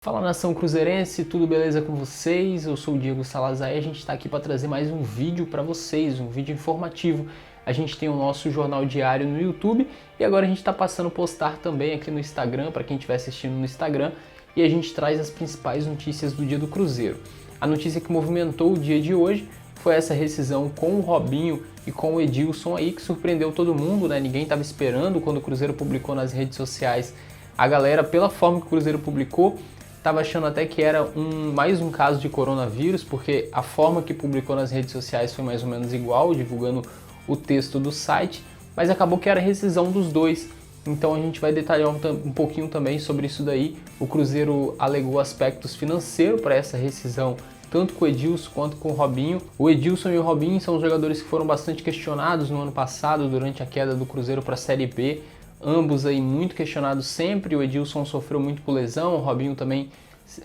Fala, nação cruzeirense, tudo beleza com vocês? Eu sou o Diego Salazar e a gente está aqui para trazer mais um vídeo para vocês, um vídeo informativo. A gente tem o nosso jornal diário no YouTube e agora a gente está passando a postar também aqui no Instagram, para quem estiver assistindo no Instagram, e a gente traz as principais notícias do dia do Cruzeiro. A notícia que movimentou o dia de hoje foi essa rescisão com o Robinho e com o Edilson aí, que surpreendeu todo mundo, né? Ninguém estava esperando quando o Cruzeiro publicou nas redes sociais. A galera, pela forma que o Cruzeiro publicou, estava achando até que era mais um caso de coronavírus, porque a forma que publicou nas redes sociais foi mais ou menos igual, divulgando o texto do site, mas acabou que era rescisão dos dois. Então a gente vai detalhar um pouquinho também sobre isso daí. O Cruzeiro alegou aspectos financeiros para essa rescisão, tanto com o Edilson quanto com o Robinho. O Edilson e o Robinho são os jogadores que foram bastante questionados no ano passado, durante a queda do Cruzeiro para a Série B. Ambos aí muito questionados sempre, o Edilson sofreu muito por lesão, o Robinho também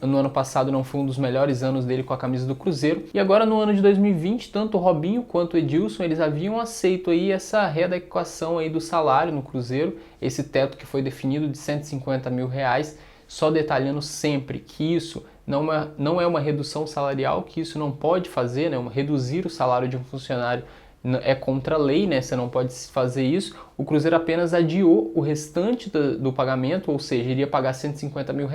no ano passado não foi um dos melhores anos dele com a camisa do Cruzeiro. E agora no ano de 2020, tanto o Robinho quanto o Edilson, eles haviam aceito aí essa readequação aí do salário no Cruzeiro, esse teto que foi definido de R$150 mil, só detalhando sempre que isso não é uma redução salarial, que isso não pode fazer, né, reduzir o salário de um funcionário é contra a lei, né? Você não pode fazer isso. O Cruzeiro apenas adiou o restante do pagamento, ou seja, iria pagar R$150 mil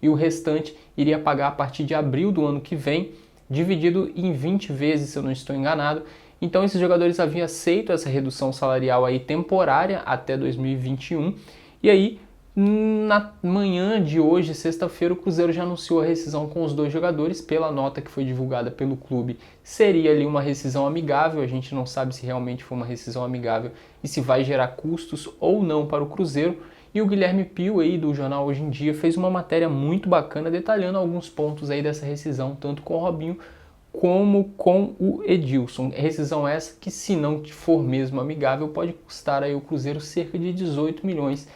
e o restante iria pagar a partir de abril do ano que vem, dividido em 20 vezes, se eu não estou enganado. Então esses jogadores haviam aceito essa redução salarial aí temporária até 2021, e aí na manhã de hoje, sexta-feira, o Cruzeiro já anunciou a rescisão com os dois jogadores. Pela nota que foi divulgada pelo clube, seria ali uma rescisão amigável. A gente não sabe se realmente foi uma rescisão amigável e se vai gerar custos ou não para o Cruzeiro. E o Guilherme Pio aí do jornal Hoje em Dia fez uma matéria muito bacana detalhando alguns pontos aí dessa rescisão, tanto com o Robinho como com o Edilson. Rescisão essa que, se não for mesmo amigável, pode custar aí o Cruzeiro cerca de R$18 milhões,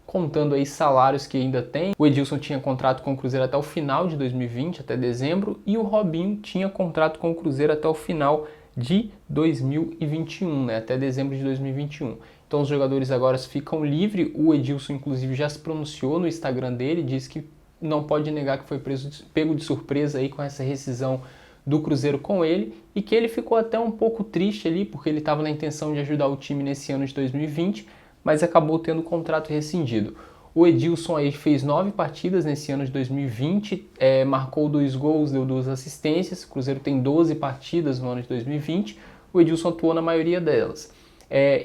contando aí salários que ainda tem. O Edilson tinha contrato com o Cruzeiro até o final de 2020, até dezembro, e o Robinho tinha contrato com o Cruzeiro até o final de 2021, né, até dezembro de 2021. Então os jogadores agora ficam livres. O Edilson inclusive já se pronunciou no Instagram dele, disse que não pode negar que foi pego de surpresa aí com essa rescisão do Cruzeiro com ele, e que ele ficou até um pouco triste ali, porque ele estava na intenção de ajudar o time nesse ano de 2020, mas acabou tendo o contrato rescindido. O Edilson aí fez 9 partidas nesse ano de 2020, marcou 2 gols, deu 2 assistências. O Cruzeiro tem 12 partidas no ano de 2020, o Edilson atuou na maioria delas.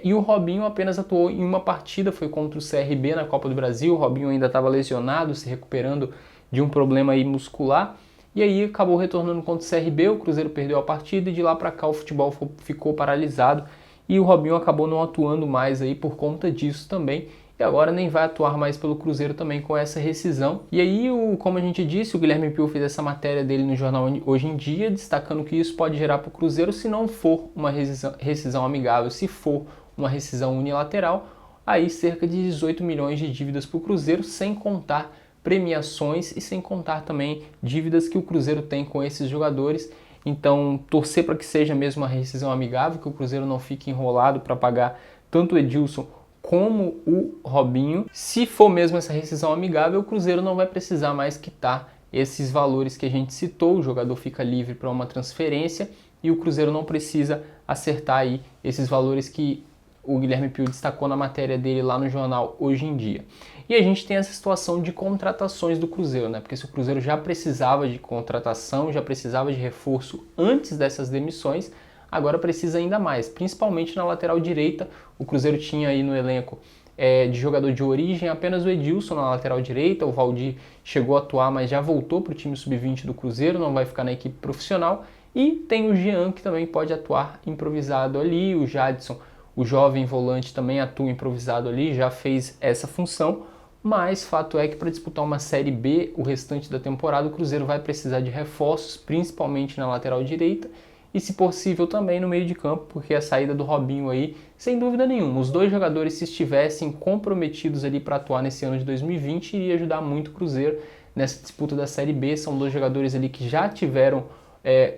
E o Robinho apenas atuou em uma partida, foi contra o CRB na Copa do Brasil. O Robinho ainda estava lesionado, se recuperando de um problema aí muscular, e aí acabou retornando contra o CRB. O Cruzeiro perdeu a partida e de lá para cá o futebol ficou paralisado. E o Robinho acabou não atuando mais aí por conta disso também. E agora nem vai atuar mais pelo Cruzeiro também com essa rescisão. E aí, como a gente disse, o Guilherme Pio fez essa matéria dele no jornal Hoje em Dia, destacando que isso pode gerar para o Cruzeiro, se não for uma rescisão amigável, se for uma rescisão unilateral, aí cerca de 18 milhões de dívidas para o Cruzeiro, sem contar premiações e sem contar também dívidas que o Cruzeiro tem com esses jogadores. Então, torcer para que seja mesmo uma rescisão amigável, que o Cruzeiro não fique enrolado para pagar tanto o Edilson como o Robinho. Se for mesmo essa rescisão amigável, o Cruzeiro não vai precisar mais quitar esses valores que a gente citou. O jogador fica livre para uma transferência e o Cruzeiro não precisa acertar aí esses valores que o Guilherme Pio destacou na matéria dele lá no jornal Hoje em Dia. E a gente tem essa situação de contratações do Cruzeiro, né? Porque se o Cruzeiro já precisava de contratação, já precisava de reforço antes dessas demissões, agora precisa ainda mais, principalmente na lateral direita. O Cruzeiro tinha aí no elenco de jogador de origem apenas o Edilson na lateral direita. O Valdir chegou a atuar, mas já voltou para o time sub-20 do Cruzeiro, não vai ficar na equipe profissional. E tem o Jean, que também pode atuar improvisado ali. O Jadson, o jovem volante, também atua improvisado ali, já fez essa função. Mas fato é que para disputar uma Série B o restante da temporada, o Cruzeiro vai precisar de reforços, principalmente na lateral direita e, se possível, também no meio de campo, porque a saída do Robinho aí, sem dúvida nenhuma, os dois jogadores, se estivessem comprometidos ali para atuar nesse ano de 2020, iria ajudar muito o Cruzeiro nessa disputa da Série B. São dois jogadores ali que já tiveram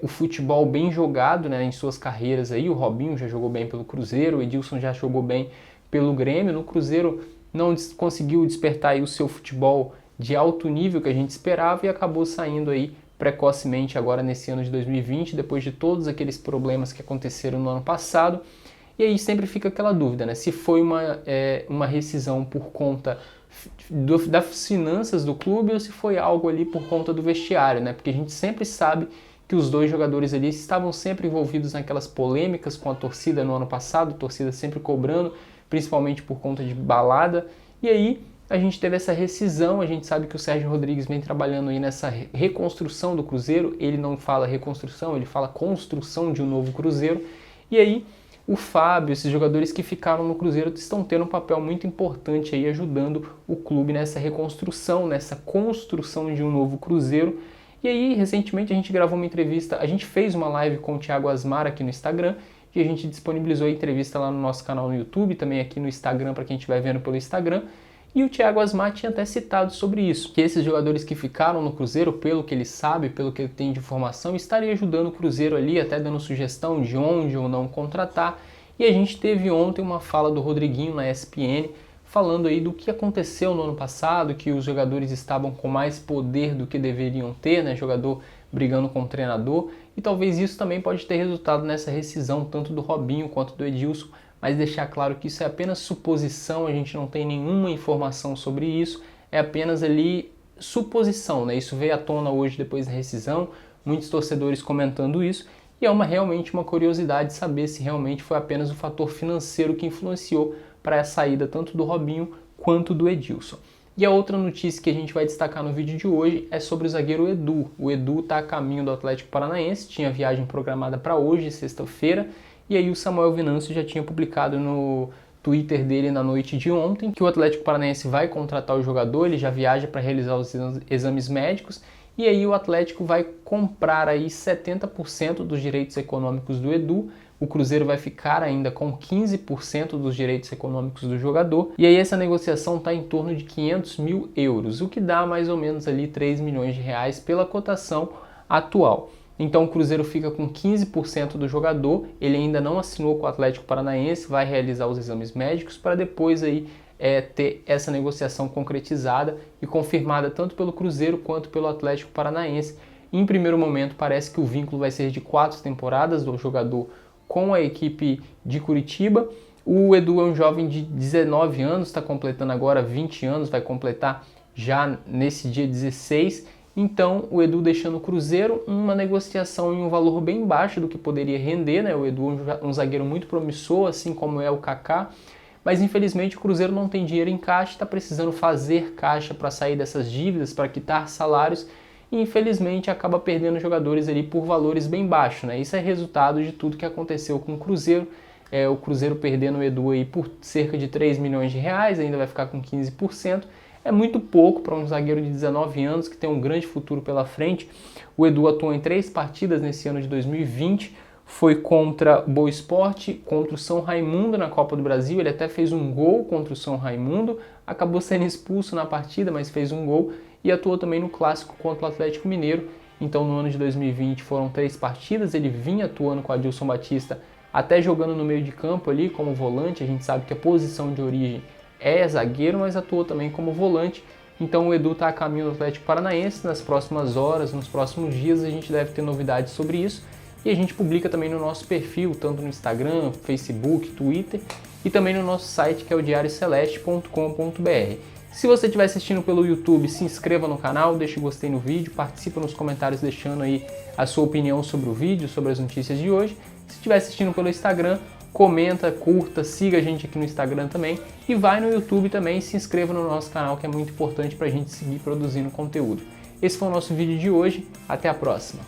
o futebol bem jogado, né, em suas carreiras aí. O Robinho já jogou bem pelo Cruzeiro, o Edilson já jogou bem pelo Grêmio. No Cruzeiro não conseguiu despertar aí o seu futebol de alto nível que a gente esperava e acabou saindo aí precocemente agora nesse ano de 2020, depois de todos aqueles problemas que aconteceram no ano passado. E aí sempre fica aquela dúvida, né? Se foi uma rescisão por conta das finanças do clube ou se foi algo ali por conta do vestiário, né? Porque a gente sempre sabe que os dois jogadores ali estavam sempre envolvidos naquelas polêmicas com a torcida no ano passado, a torcida sempre cobrando, principalmente por conta de balada. E aí a gente teve essa rescisão, a gente sabe que o Sérgio Rodrigues vem trabalhando aí nessa reconstrução do Cruzeiro, ele não fala reconstrução, ele fala construção de um novo Cruzeiro. E aí o Fábio, esses jogadores que ficaram no Cruzeiro estão tendo um papel muito importante aí ajudando o clube nessa reconstrução, nessa construção de um novo Cruzeiro. E aí, recentemente a gente gravou uma entrevista, a gente fez uma live com o Thiago Asmar aqui no Instagram e a gente disponibilizou a entrevista lá no nosso canal no YouTube, também aqui no Instagram para quem estiver vendo pelo Instagram. E o Thiago Asmar tinha até citado sobre isso, que esses jogadores que ficaram no Cruzeiro, pelo que ele sabe, pelo que ele tem de informação, estaria ajudando o Cruzeiro ali, até dando sugestão de onde ou não contratar. E a gente teve ontem uma fala do Rodriguinho na ESPN, falando aí do que aconteceu no ano passado, que os jogadores estavam com mais poder do que deveriam ter, né? Jogador brigando com o treinador, e talvez isso também pode ter resultado nessa rescisão, tanto do Robinho quanto do Edilson, mas deixar claro que isso é apenas suposição, a gente não tem nenhuma informação sobre isso, é apenas ali suposição, né? Isso veio à tona hoje depois da rescisão, muitos torcedores comentando isso, e é realmente uma curiosidade saber se realmente foi apenas o fator financeiro que influenciou para a saída tanto do Robinho quanto do Edilson. E a outra notícia que a gente vai destacar no vídeo de hoje é sobre o zagueiro Edu. O Edu está a caminho do Atlético Paranaense, tinha viagem programada para hoje, sexta-feira, e aí o Samuel Venâncio já tinha publicado no Twitter dele na noite de ontem que o Atlético Paranaense vai contratar o jogador, ele já viaja para realizar os exames médicos, e aí o Atlético vai comprar aí 70% dos direitos econômicos do Edu. O Cruzeiro vai ficar ainda com 15% dos direitos econômicos do jogador. E aí essa negociação está em torno de 500 mil euros, o que dá mais ou menos ali 3 milhões de reais pela cotação atual. Então o Cruzeiro fica com 15% do jogador, ele ainda não assinou com o Atlético Paranaense, vai realizar os exames médicos para depois aí ter essa negociação concretizada e confirmada tanto pelo Cruzeiro quanto pelo Atlético Paranaense. Em primeiro momento parece que o vínculo vai ser de 4 temporadas do jogador com a equipe de Curitiba. O Edu é um jovem de 19 anos, está completando agora 20 anos, vai completar já nesse dia 16. Então o Edu deixando o Cruzeiro, uma negociação em um valor bem baixo do que poderia render, né? O Edu é um zagueiro muito promissor, assim como é o Kaká, mas infelizmente o Cruzeiro não tem dinheiro em caixa, está precisando fazer caixa para sair dessas dívidas, para quitar salários, e infelizmente acaba perdendo jogadores ali por valores bem baixos, né? Isso é resultado de tudo que aconteceu com o Cruzeiro, o Cruzeiro perdendo o Edu aí por cerca de 3 milhões de reais, ainda vai ficar com 15%, é muito pouco para um zagueiro de 19 anos que tem um grande futuro pela frente. O Edu atuou em 3 partidas nesse ano de 2020, foi contra o Boa Esporte, contra o São Raimundo na Copa do Brasil, ele até fez um gol contra o São Raimundo, acabou sendo expulso na partida, mas fez um gol, e atuou também no Clássico contra o Atlético Mineiro. Então no ano de 2020 foram 3 partidas, ele vinha atuando com o Adilson Batista, até jogando no meio de campo ali como volante, a gente sabe que a posição de origem é zagueiro, mas atuou também como volante. Então o Edu está a caminho do Atlético Paranaense, nas próximas horas, nos próximos dias a gente deve ter novidades sobre isso. E a gente publica também no nosso perfil, tanto no Instagram, Facebook, Twitter e também no nosso site que é o diarioceleste.com.br. Se você estiver assistindo pelo YouTube, se inscreva no canal, deixe o gostei no vídeo, participe nos comentários deixando aí a sua opinião sobre o vídeo, sobre as notícias de hoje. Se estiver assistindo pelo Instagram, comenta, curta, siga a gente aqui no Instagram também e vai no YouTube também e se inscreva no nosso canal, que é muito importante para a gente seguir produzindo conteúdo. Esse foi o nosso vídeo de hoje, até a próxima!